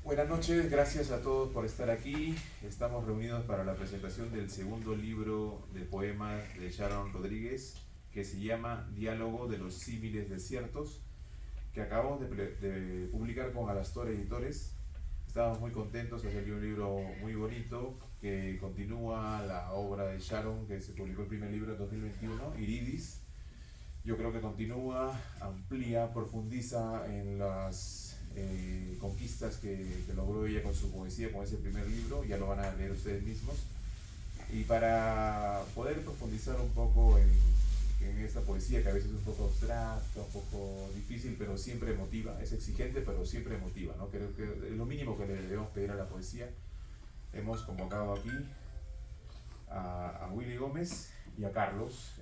Buenas noches, gracias a todos por estar aquí. Estamos reunidos para la presentación del segundo libro de poemas de Sharon Rodríguez, que se llama Diálogo de los símiles desiertos, que acabamos de publicar con Alastor Editores. Estamos muy contentos, ha salido un libro muy bonito que continúa la obra de Sharon, que se publicó el primer libro en 2021, Iridis. Yo creo que continúa, amplía, profundiza en las conquistas que logró ella con su poesía, con ese primer libro. Ya lo van a leer ustedes mismos. Y para poder profundizar un poco en esta poesía, que a veces es un poco abstracta, un poco difícil, pero siempre emotiva, es exigente, pero siempre emotiva, ¿no? Creo que es lo mínimo que le debemos pedir a la poesía. Hemos convocado aquí a Willy Gómez y a Carlos,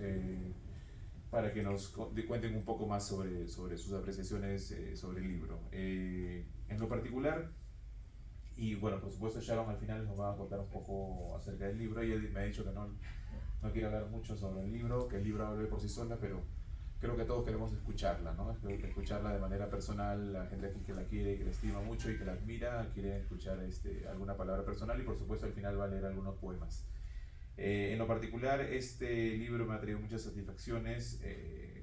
para que nos cuenten un poco más sobre sus apreciaciones sobre el libro. En lo particular, y bueno, por supuesto Sharon al final nos va a contar un poco acerca del libro. Ella me ha dicho que no quiere hablar mucho sobre el libro, que el libro hable por sí sola, pero creo que todos queremos escucharla, ¿no? Escucharla de manera personal. La gente aquí que la quiere, que la estima mucho y que la admira, quiere escuchar alguna palabra personal, y por supuesto al final va a leer algunos poemas. En lo particular, este libro me ha traído muchas satisfacciones.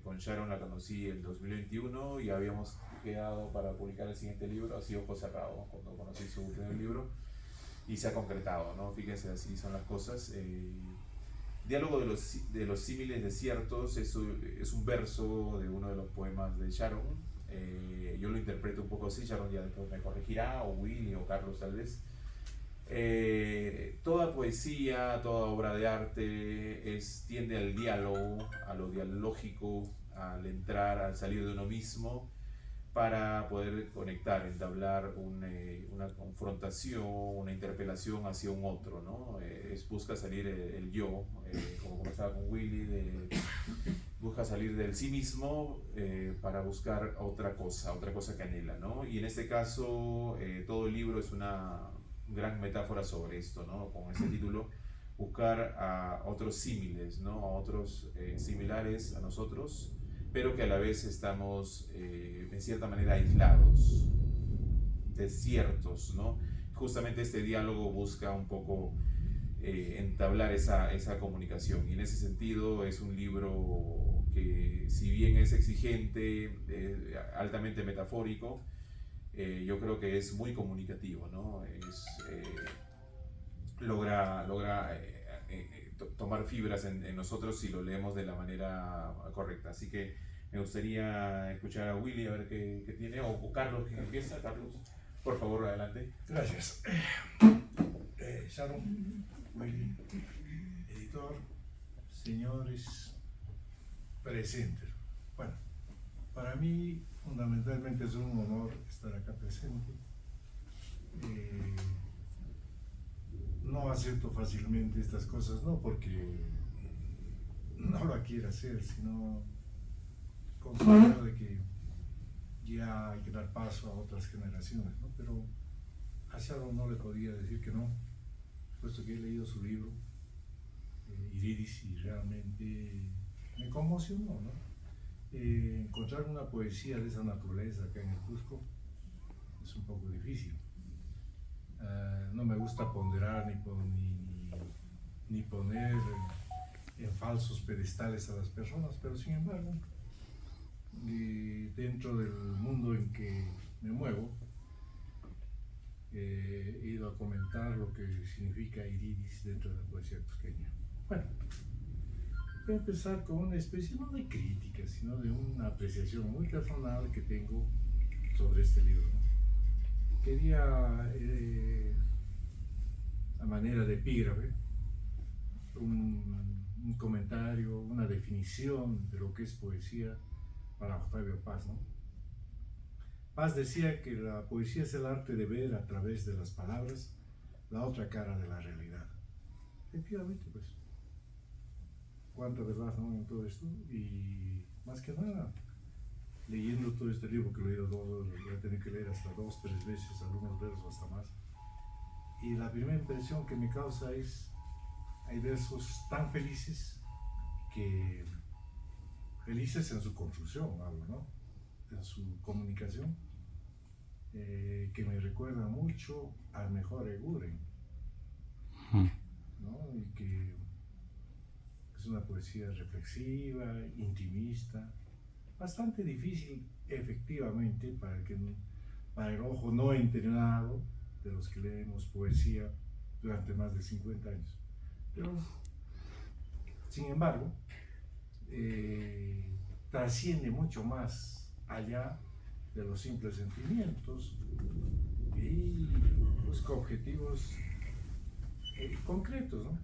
Con Sharon la conocí en 2021 y habíamos quedado para publicar el siguiente libro, así ojos cerrados, cuando conocí su primer libro, y se ha concretado, ¿no? Fíjense, así son las cosas. Diálogo de los símiles desiertos es un verso de uno de los poemas de Sharon. Yo lo interpreto un poco así, Sharon ya después me corregirá, o Willy o Carlos tal vez. Toda poesía, toda obra de arte tiende al diálogo, a lo dialógico, al entrar, al salir de uno mismo, para poder conectar, entablar una confrontación, una interpelación hacia un otro, ¿no? Busca salir el yo, como conversaba con Willy, busca salir del sí mismo para buscar otra cosa que anhela, ¿no? Y en este caso, todo el libro es una gran metáfora sobre esto, ¿no? Con ese título, buscar a otros símiles, ¿no? A otros similares a nosotros, pero que a la vez estamos en cierta manera aislados, desiertos, ¿no? Justamente este diálogo busca un poco entablar esa comunicación, y en ese sentido es un libro que, si bien es exigente, altamente metafórico, yo creo que es muy comunicativo, ¿no? Logra tomar fibras en nosotros si lo leemos de la manera correcta. Así que me gustaría escuchar a Willy a ver qué tiene, o Carlos, que empieza. Carlos, por favor, adelante. Gracias. Sharon, Willy, editor, señores presentes. Bueno, para mí fundamentalmente es un honor estar acá presente. No acepto fácilmente estas cosas, no porque no lo quiera hacer, sino considero de que ya hay que dar paso a otras generaciones, ¿no? Pero a Sharon no le podía decir que no, puesto que he leído su libro, Iridis, y realmente me conmocionó, ¿no? Encontrar una poesía de esa naturaleza acá en el Cusco es un poco difícil. No me gusta ponderar ni poner en falsos pedestales a las personas, pero sin embargo, dentro del mundo en que me muevo, he ido a comentar lo que significa Iridis dentro de la poesía cusqueña. Bueno, voy a empezar con una especie, no de crítica, sino de una apreciación muy personal que tengo sobre este libro, ¿no? Quería, a manera de epígrafe, un comentario, una definición de lo que es poesía para Octavio Paz, ¿no? Paz decía que la poesía es el arte de ver a través de las palabras la otra cara de la realidad. Efectivamente, pues, cuánta verdad, ¿no?, en todo esto. Y más que nada, leyendo todo este libro, que lo he leído voy a tener que leer hasta 2, 3 veces, algunos versos hasta más. Y la primera impresión que me causa es, hay versos tan felices, que felices en su construcción, hablo, ¿no?, en su comunicación, que me recuerda mucho al mejor Eguren, ¿no? Y que es una poesía reflexiva, intimista, bastante difícil efectivamente para el ojo no entrenado de los que leemos poesía durante más de 50 años. Pero, sin embargo, trasciende mucho más allá de los simples sentimientos y busca objetivos concretos, ¿no?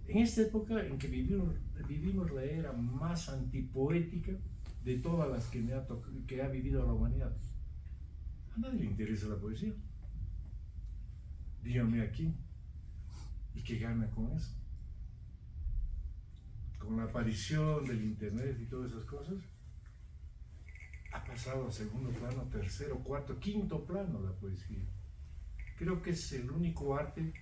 En esta época en que vivimos la era más antipoética de todas las que ha vivido la humanidad, a nadie le interesa la poesía. Díganme a quién. ¿Y qué gana con eso? Con la aparición del internet y todas esas cosas, ha pasado a segundo plano, tercero, cuarto, quinto plano la poesía. Creo que es el único arte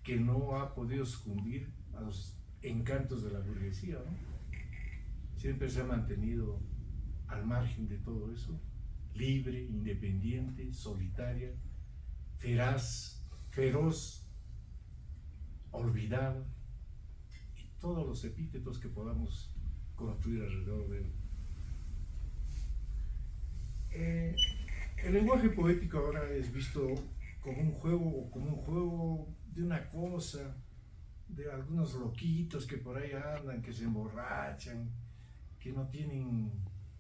que no ha podido sucumbir a los encantos de la burguesía, ¿no? Siempre se ha mantenido al margen de todo eso, libre, independiente, solitaria, feroz, olvidada, y todos los epítetos que podamos construir alrededor de él. El lenguaje poético ahora es visto como un juego de una cosa, de algunos loquitos que por ahí andan, que se emborrachan, que no tienen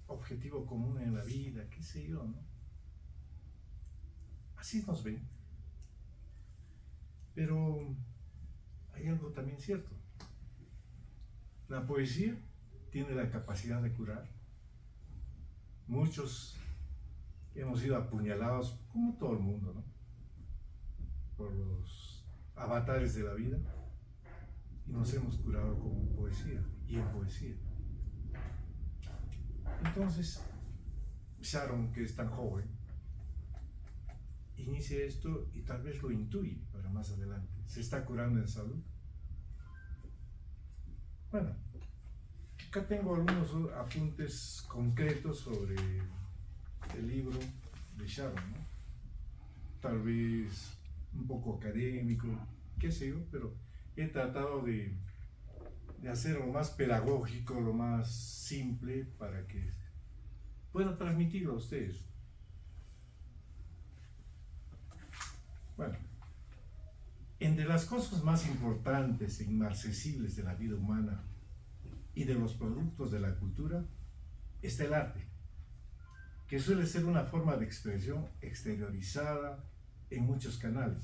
objetivo común en la vida, qué sé yo, ¿no? Así nos ven. Pero hay algo también cierto. La poesía tiene la capacidad de curar. Muchos hemos sido apuñalados, como todo el mundo, ¿no? Por los avatares de la vida, y nos hemos curado con poesía y en poesía. Entonces, Sharon, que es tan joven, inicia esto y tal vez lo intuye para más adelante. ¿Se está curando en salud? Bueno, acá tengo algunos apuntes concretos sobre el libro de Sharon, ¿no? Tal vez un poco académico, qué sé yo, pero he tratado de hacerlo lo más pedagógico, lo más simple, para que pueda transmitirlo a ustedes. Bueno, entre las cosas más importantes e inmarcesibles de la vida humana y de los productos de la cultura está el arte, que suele ser una forma de expresión exteriorizada en muchos canales.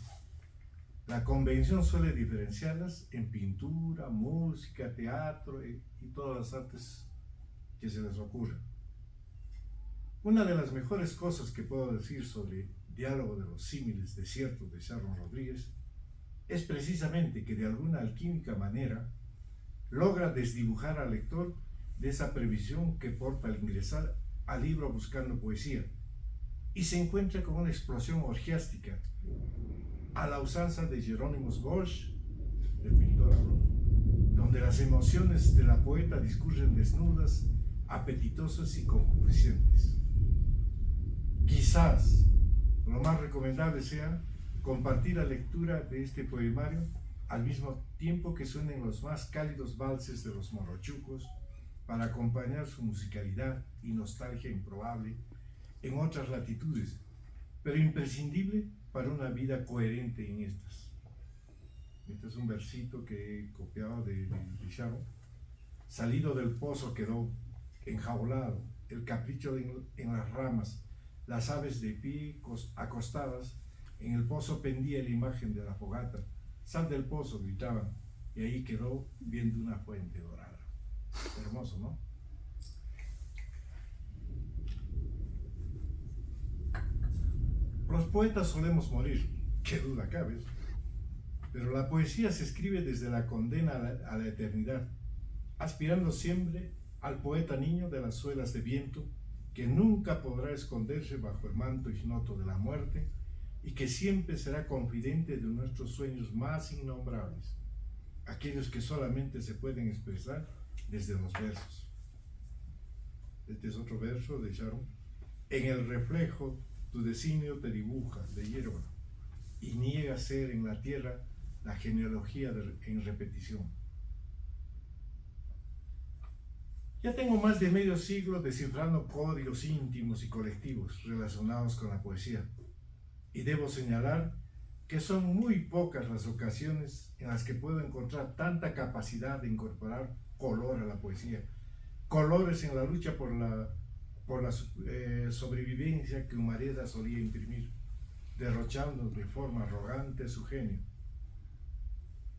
La convención suele diferenciarlas en pintura, música, teatro y todas las artes que se les ocurra. Una de las mejores cosas que puedo decir sobre Diálogo de los símiles desiertos de Sharon Rodríguez es precisamente que de alguna alquímica manera logra desdibujar al lector de esa previsión que porta al ingresar al libro buscando poesía y se encuentra con una explosión orgiástica a la usanza de Jerónimos Bosch, del pintor, ¿no? Donde las emociones de la poeta discurren desnudas, apetitosas y concupiscentes. Quizás lo más recomendable sea compartir la lectura de este poemario al mismo tiempo que suenen los más cálidos valses de los morochucos para acompañar su musicalidad y nostalgia improbable en otras latitudes, pero imprescindible para una vida coherente en estas. Este es un versito que he copiado de Sharon. Salido del pozo quedó enjaulado, el capricho en las ramas, las aves de pie acostadas, en el pozo pendía la imagen de la fogata. Sal del pozo, gritaban, y ahí quedó viendo una fuente dorada. Hermoso, ¿no? Los poetas solemos morir, qué duda cabe, pero la poesía se escribe desde la condena a la eternidad, aspirando siempre al poeta niño de las suelas de viento, que nunca podrá esconderse bajo el manto ignoto de la muerte y que siempre será confidente de nuestros sueños más innombrables, aquellos que solamente se pueden expresar desde los versos. Este es otro verso de Sharon. En el reflejo tu designio te dibuja de hierba y niega ser en la tierra la genealogía en repetición. Ya tengo más de medio siglo descifrando códigos íntimos y colectivos relacionados con la poesía, y debo señalar que son muy pocas las ocasiones en las que puedo encontrar tanta capacidad de incorporar color a la poesía, colores en la lucha por la sobrevivencia que Humareda solía imprimir, derrochando de forma arrogante su genio.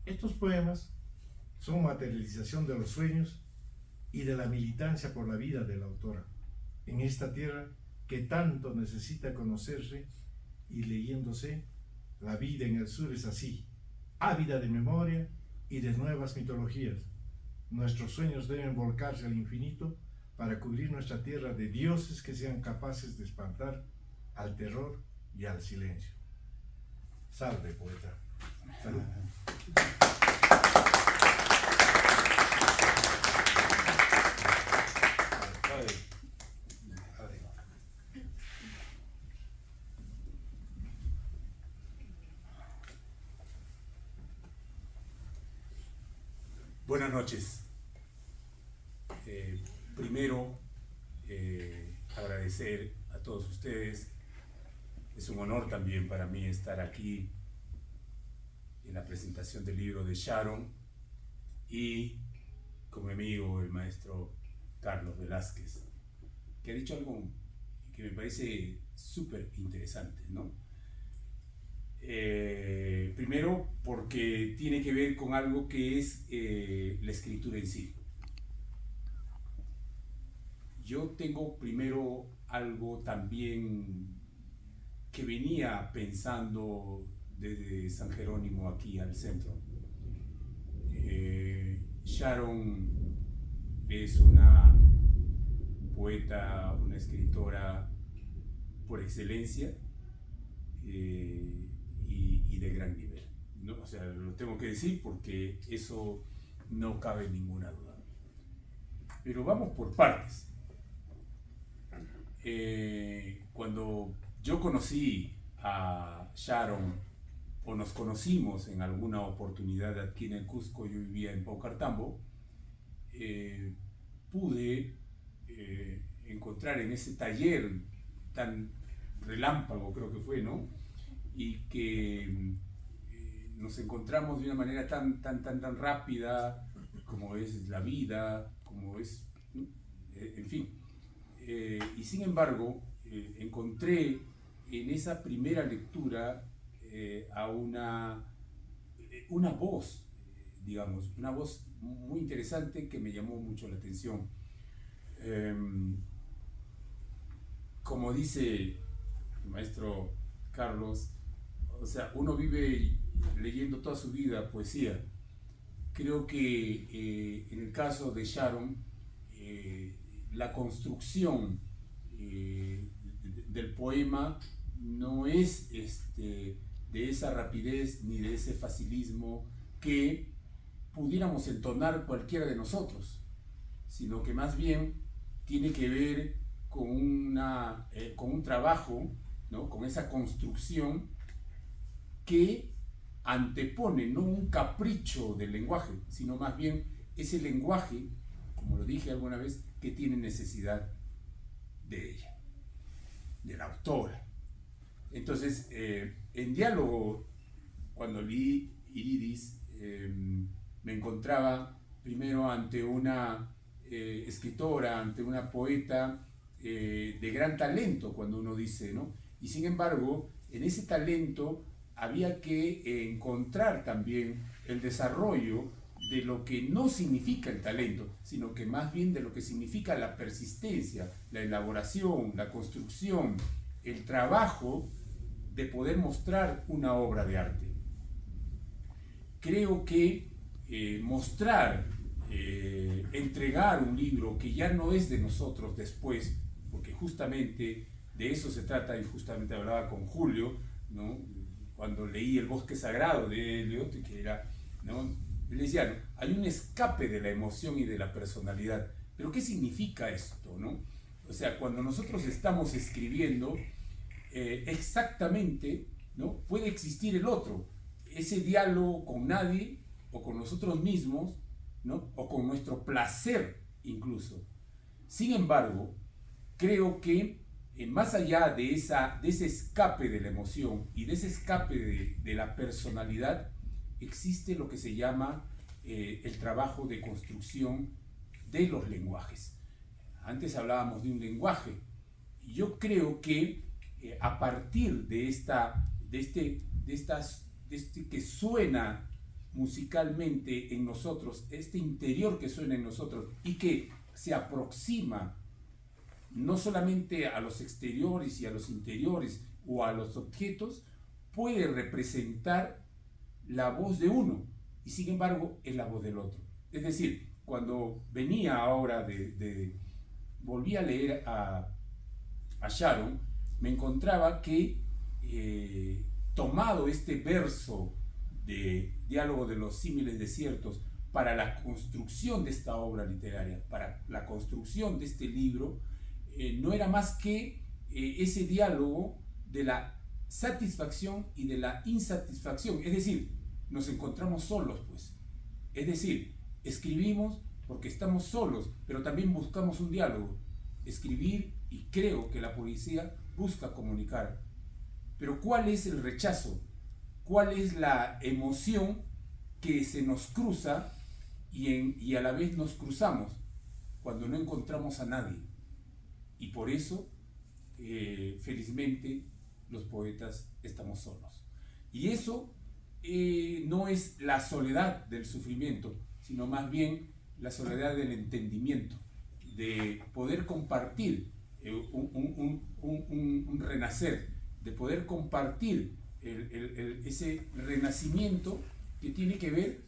Estos poemas son materialización de los sueños y de la militancia por la vida de la autora, en esta tierra que tanto necesita conocerse, y leyéndose, la vida en el sur es así, ávida de memoria y de nuevas mitologías. Nuestros sueños deben volcarse al infinito para cubrir nuestra tierra de dioses que sean capaces de espantar al terror y al silencio. Salve, poeta. Salud. Buenas noches. Primero, agradecer a todos ustedes. Es un honor también para mí estar aquí en la presentación del libro de Sharon y con mi amigo, el maestro Carlos Velázquez, que ha dicho algo que me parece súper interesante, ¿no? Primero, porque tiene que ver con algo que es la escritura en sí. Yo tengo primero algo también que venía pensando desde San Jerónimo aquí al centro. Sharon es una poeta, una escritora por excelencia, y de gran nivel, ¿no? O sea, lo tengo que decir porque eso no cabe ninguna duda. Pero vamos por partes. Cuando yo conocí a Sharon, o nos conocimos en alguna oportunidad aquí en el Cusco, yo vivía en Paucartambo, pude encontrar en ese taller tan relámpago, creo que fue, ¿no? Y que nos encontramos de una manera tan rápida como es la vida, como es, en fin. Y sin embargo, encontré en esa primera lectura a una voz, digamos, una voz muy interesante que me llamó mucho la atención. Como dice el maestro Carlos, o sea, uno vive leyendo toda su vida poesía. Creo que en el caso de Sharon, la construcción del poema no es de esa rapidez ni de ese facilismo que pudiéramos entonar cualquiera de nosotros, sino que más bien tiene que ver con un trabajo, ¿no? Con esa construcción que antepone no un capricho del lenguaje, sino más bien ese lenguaje, como lo dije alguna vez, que tiene necesidad de ella, de la autora. Entonces, en diálogo, cuando leí Iridis, me encontraba primero ante una escritora, ante una poeta de gran talento, cuando uno dice, ¿no? Y sin embargo, en ese talento había que encontrar también el desarrollo de lo que no significa el talento, sino que más bien de lo que significa la persistencia, la elaboración, la construcción, el trabajo de poder mostrar una obra de arte. Creo que mostrar, entregar un libro que ya no es de nosotros después, porque justamente de eso se trata, y justamente hablaba con Julio, ¿no? Cuando leí El bosque sagrado de Eliot, que era, ¿no? Él decía, ¿no? Hay un escape de la emoción y de la personalidad. ¿Pero qué significa esto, no? O sea, cuando nosotros estamos escribiendo, exactamente, ¿no?, puede existir el otro, ese diálogo con nadie o con nosotros mismos, ¿no?, o con nuestro placer incluso. Sin embargo, creo que más allá de ese escape de la emoción y de ese escape de la personalidad, existe lo que se llama el trabajo de construcción de los lenguajes. Antes hablábamos de un lenguaje. Yo creo que a partir de este que suena musicalmente en nosotros, este interior que suena en nosotros y que se aproxima no solamente a los exteriores y a los interiores o a los objetos, puede representar la voz de uno y sin embargo es la voz del otro. Es decir, cuando venía ahora volví a leer a Sharon, me encontraba que tomado este verso de Diálogo de los símiles desiertos para la construcción de esta obra literaria, para la construcción de este libro, no era más que ese diálogo de la satisfacción y de la insatisfacción. Es decir, nos encontramos solos, pues. Es decir, escribimos porque estamos solos, pero también buscamos un diálogo. Escribir, y creo que la poesía busca comunicar. Pero ¿cuál es el rechazo? ¿Cuál es la emoción que se nos cruza y a la vez nos cruzamos cuando no encontramos a nadie? Y por eso, felizmente, los poetas estamos solos. Y eso no es la soledad del sufrimiento, sino más bien la soledad del entendimiento, de poder compartir un renacer, de poder compartir ese renacimiento que tiene que ver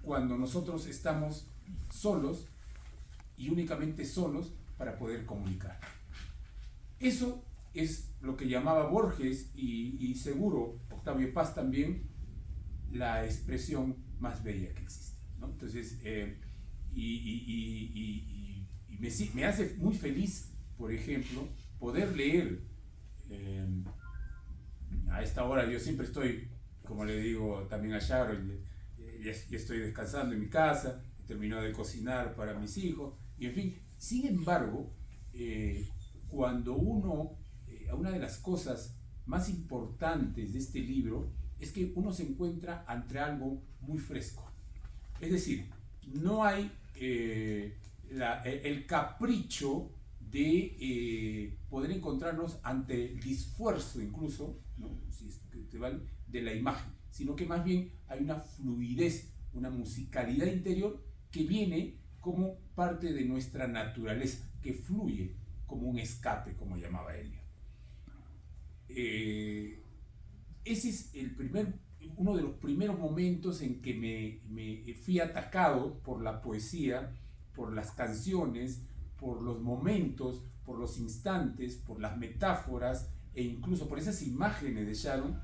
cuando nosotros estamos solos y únicamente solos para poder comunicar. Eso es lo que llamaba Borges y seguro Octavio Paz también la expresión más bella que existe, ¿no? Entonces, me hace muy feliz, por ejemplo, poder leer a esta hora. Yo siempre estoy, como le digo también a Sharon, ya estoy descansando en mi casa, he terminado de cocinar para mis hijos, y en fin. Sin embargo, cuando una de las cosas más importantes de este libro es que uno se encuentra ante algo muy fresco. Es decir, no hay el capricho de poder encontrarnos ante el esfuerzo incluso, ¿no?, si es que te vale, de la imagen, sino que más bien hay una fluidez, una musicalidad interior que viene como parte de nuestra naturaleza, que fluye como un escape, como llamaba Elia. Ese es uno de los primeros momentos en que me fui atacado por la poesía, por las canciones, por los momentos, por los instantes, por las metáforas e incluso por esas imágenes de Sharon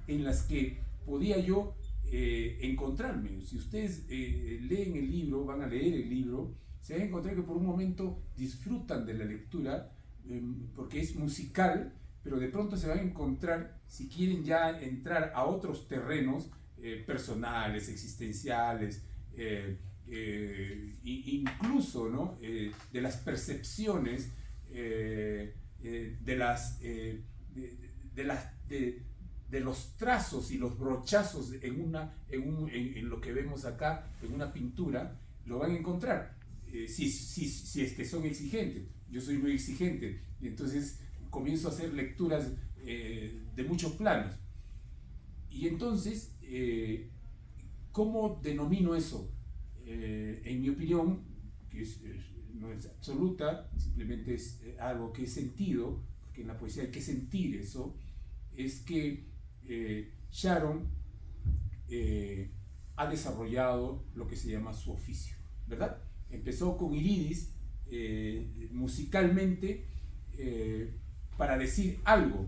en las que podía yo encontrarme. Si ustedes leen el libro, van a leer el libro, se van a encontrar que por un momento disfrutan de la lectura porque es musical, pero de pronto se van a encontrar, si quieren ya entrar a otros terrenos personales, existenciales, incluso, ¿no?, de las percepciones, de los trazos y los brochazos en lo que vemos acá, en una pintura, lo van a encontrar, si es que son exigentes. Yo soy muy exigente, y entonces comienzo a hacer lecturas de muchos planos. Y entonces, ¿cómo denomino eso? En mi opinión, que no es absoluta, simplemente es algo que he sentido, porque en la poesía hay que sentir eso, es que Sharon ha desarrollado lo que se llama su oficio, ¿verdad? Empezó con Iridis musicalmente para decir algo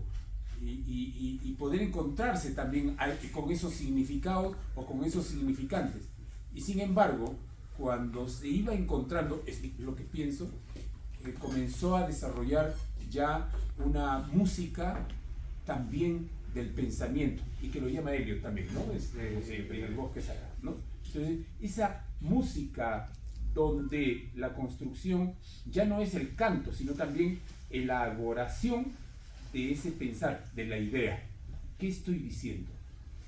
y poder encontrarse también con esos significados o con esos significantes. Y sin embargo, cuando se iba encontrando, es lo que pienso, comenzó a desarrollar ya una música también del pensamiento, y que lo llama Eliot también, ¿no? En el bosque sagrado, ¿no? Entonces, esa música donde la construcción ya no es el canto, sino también la elaboración de ese pensar, de la idea. ¿Qué estoy diciendo?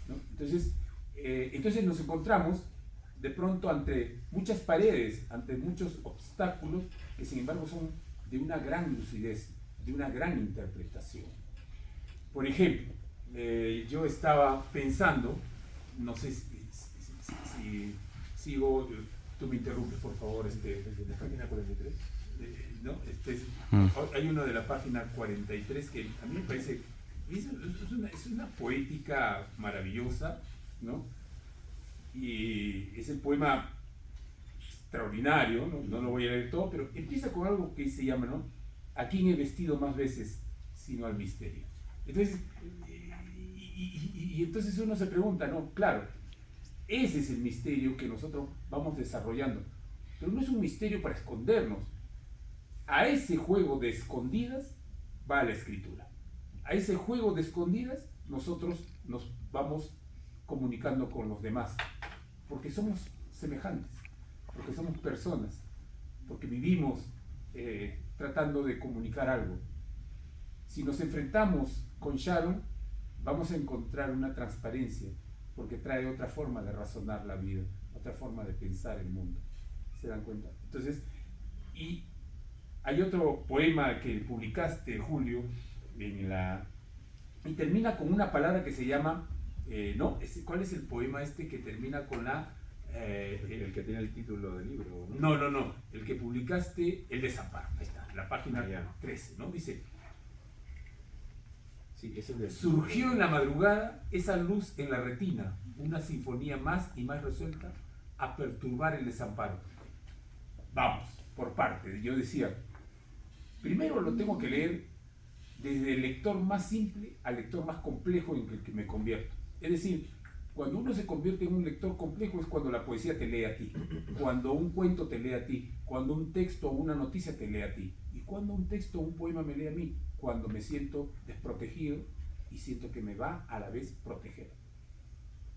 ¿No? Entonces nos encontramos de pronto ante muchas paredes, ante muchos obstáculos que sin embargo son de una gran lucidez, de una gran interpretación. Por ejemplo, yo estaba pensando, no sé si sigo, tú me interrumpes por favor, ¿De la página 43? ¿no? Hay uno de la página 43 que a mí me parece, es una poética maravillosa, ¿no? Y es el poema extraordinario, no lo voy a leer todo, pero empieza con algo que se llama, ¿no? ¿A quién he vestido más veces sino al misterio? Entonces, y entonces uno se pregunta, ¿no? Claro, ese es el misterio que nosotros vamos desarrollando, pero no es un misterio para escondernos. A ese juego de escondidas va la escritura. A ese juego de escondidas nosotros nos vamos comunicando con los demás, porque somos semejantes, porque somos personas, porque vivimos tratando de comunicar algo. Si nos enfrentamos con Sharon, vamos a encontrar una transparencia, porque trae otra forma de razonar la vida, otra forma de pensar el mundo. ¿Se dan cuenta? Entonces, y hay otro poema que publicaste, Julio, y termina con una palabra que se llama, ¿cuál es el poema que termina con la... el que tiene el título del libro, ¿no? No, el que publicaste, El desamparo, ahí está, la página 13, ¿no? Dice, sí, es el surgió en la madrugada esa luz en la retina, una sinfonía más y más resuelta a perturbar el desamparo. Vamos, por partes. Yo decía, primero lo tengo que leer desde el lector más simple al lector más complejo en el que me convierto. Es decir, cuando uno se convierte en un lector complejo es cuando la poesía te lee a ti, cuando un cuento te lee a ti, cuando un texto o una noticia te lee a ti, y cuando un texto o un poema me lee a mí, cuando me siento desprotegido y siento que me va a la vez proteger.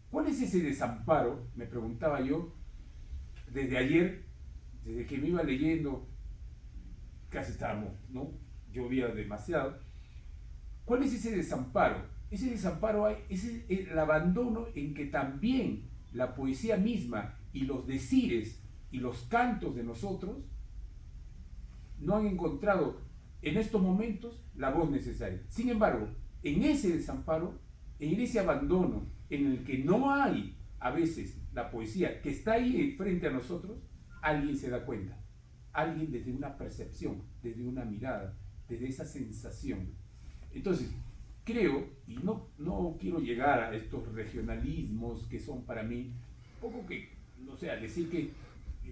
¿Cuál es ese desamparo? Me preguntaba yo desde ayer, desde que me iba leyendo, casi estábamos, ¿no? Llovía demasiado. ¿Cuál es ese desamparo? Ese desamparo es el abandono en que también la poesía misma y los decires y los cantos de nosotros no han encontrado en estos momentos la voz necesaria. Sin embargo, en ese desamparo, en ese abandono en el que no hay a veces la poesía que está ahí frente a nosotros, alguien se da cuenta. Alguien desde una percepción, desde una mirada, desde esa sensación. Entonces, creo, y no quiero llegar a estos regionalismos que son para mí, poco que, no sé, al decir que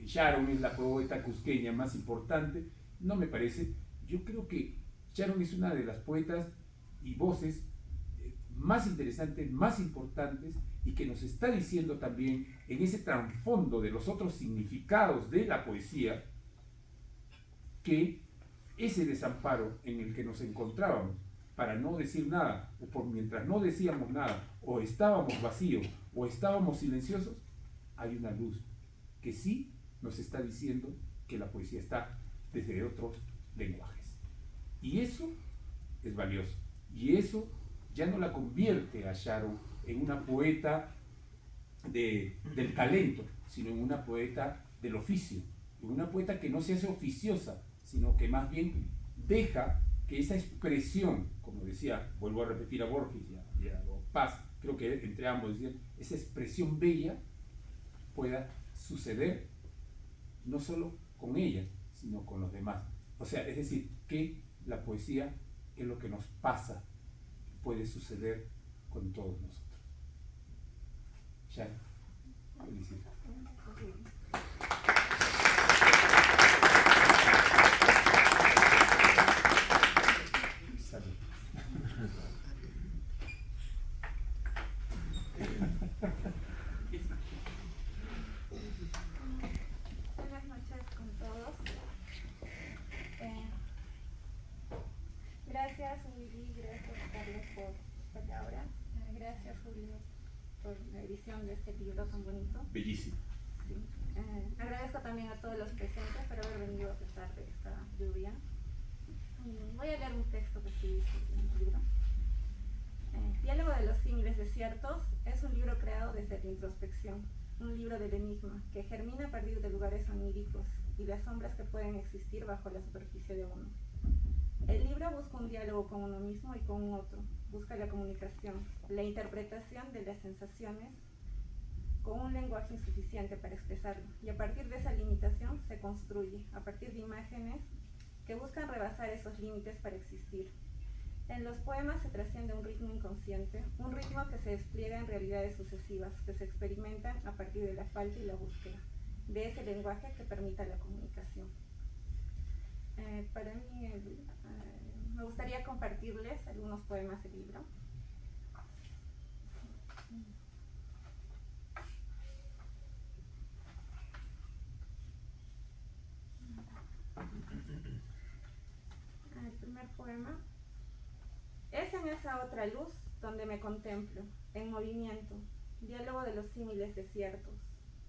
Sharon es la poeta cusqueña más importante, no me parece. Yo creo que Sharon es una de las poetas y voces más interesantes, más importantes, y que nos está diciendo también en ese trasfondo de los otros significados de la poesía, que ese desamparo en el que nos encontrábamos para no decir nada, o por mientras no decíamos nada, o estábamos vacíos, o estábamos silenciosos, hay una luz que sí nos está diciendo que la poesía está desde otros lenguajes. Y eso es valioso. Y eso ya no la convierte a Sharon en una poeta del talento, sino en una poeta del oficio, en una poeta que no se hace oficiosa, sino que más bien deja que esa expresión, como decía, vuelvo a repetir a Borges y a Paz, creo que entre ambos decían, esa expresión bella pueda suceder no solo con ella, sino con los demás. O sea, es decir, que la poesía es lo que nos pasa, puede suceder con todos nosotros. Ya, felicidades. Buenas noches con todos. Gracias Willy, gracias Carlos por ahora. Gracias, Julio, por la edición de este libro tan bonito. Bellísimo. Sí. Agradezco también a todos los presentes por haber venido a pesar de esta lluvia. Voy a leer un texto que escribí en el libro. Diálogo de los símiles desiertos es un libro creado desde la introspección, un libro del enigma que germina a partir de lugares oníricos y las sombras que pueden existir bajo la superficie de uno. El libro busca un diálogo con uno mismo y con un otro, busca la comunicación, la interpretación de las sensaciones con un lenguaje insuficiente para expresarlo, y a partir de esa limitación se construye, a partir de imágenes que buscan rebasar esos límites para existir. En los poemas se trasciende un ritmo inconsciente, un ritmo que se despliega en realidades sucesivas, que se experimentan a partir de la falta y la búsqueda, de ese lenguaje que permita la comunicación. Para mí, me gustaría compartirles algunos poemas del libro. El primer poema. Es en esa otra luz donde me contemplo, en movimiento, diálogo de los símiles desiertos,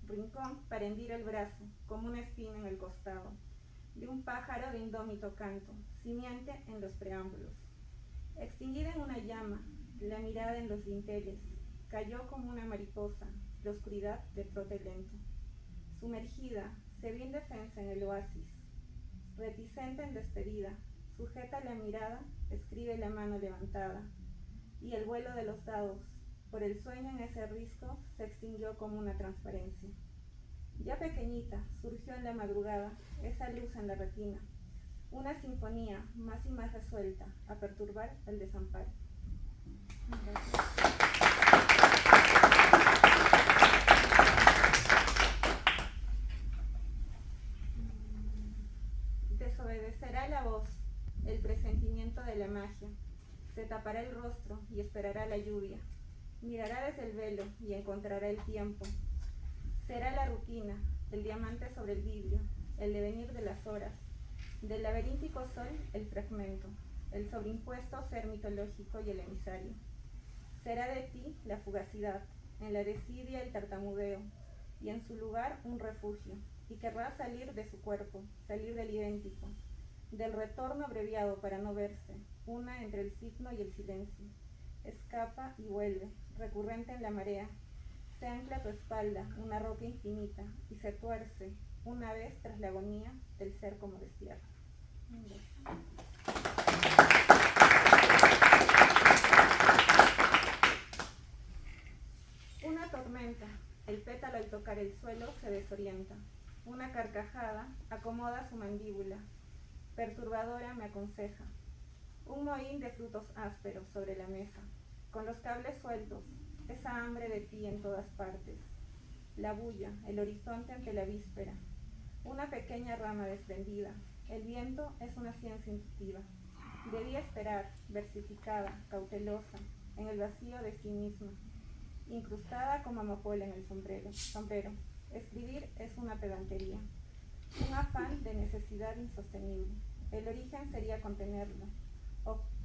rincón para hendir el brazo, como una espina en el costado, de un pájaro de indómito canto, simiente en los preámbulos. Extinguida en una llama, la mirada en los dinteles, cayó como una mariposa, la oscuridad de trote lento. Sumergida, se vio indefensa en el oasis, reticente en despedida, sujeta la mirada, escribe la mano levantada, y el vuelo de los dados, por el sueño en ese risco, se extinguió como una transparencia. Ya pequeñita, surgió en la madrugada esa luz en la retina, una sinfonía más y más resuelta a perturbar el desamparo. Desobedecerá la voz, el presentimiento de la magia, se tapará el rostro y esperará la lluvia, mirará desde el velo y encontrará el tiempo. Será la rutina, el diamante sobre el vidrio, el devenir de las horas, del laberíntico sol el fragmento, el sobreimpuesto ser mitológico y el emisario. Será de ti la fugacidad, en la desidia el tartamudeo, y en su lugar un refugio, y querrá salir de su cuerpo, salir del idéntico, del retorno abreviado para no verse, una entre el signo y el silencio. Escapa y vuelve, recurrente en la marea, se ancla a tu espalda una roca infinita y se tuerce una vez tras la agonía del ser como destierro. Una tormenta, el pétalo al tocar el suelo se desorienta. Una carcajada acomoda su mandíbula, perturbadora me aconseja. Un mohín de frutos ásperos sobre la mesa, con los cables sueltos, esa hambre de ti en todas partes. La bulla, el horizonte ante la víspera, una pequeña rama desprendida. El viento es una ciencia intuitiva. Debía esperar, versificada, cautelosa, en el vacío de sí misma, incrustada como amapola en el sombrero. Escribir es una pedantería, un afán de necesidad insostenible. El origen sería contenerlo,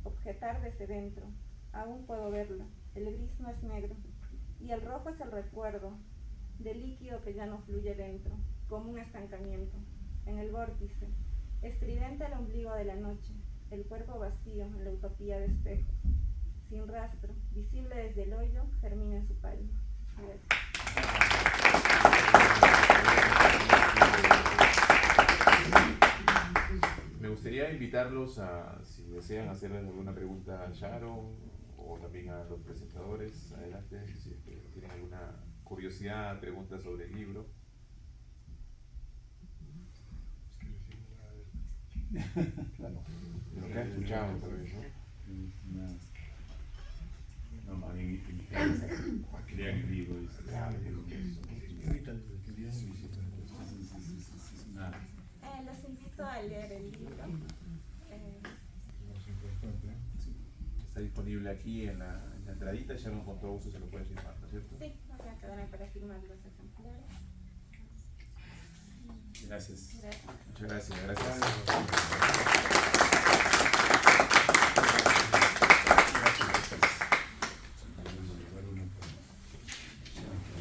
objetar desde dentro. Aún puedo verlo, el gris no es negro, y el rojo es el recuerdo del líquido que ya no fluye dentro, como un estancamiento, en el vórtice, estridente al ombligo de la noche, el cuerpo vacío en la utopía de espejos, sin rastro, visible desde el hoyo, germina en su palma. Gracias. Me gustaría invitarlos a, si desean hacerles alguna pregunta a Sharon o también a los presentadores, adelante, si tienen alguna curiosidad, pregunta sobre el libro. Claro. Lo que han escuchado, tal vez, ¿no? No, más bien invitarles a que lean el libro. Los invito a leer el libro. Está disponible aquí en la entradita, Sharon con todo gusto se lo puede firmar, ¿no es cierto? Sí, voy a quedarme para firmar los ejemplares. Gracias. Gracias. Muchas gracias.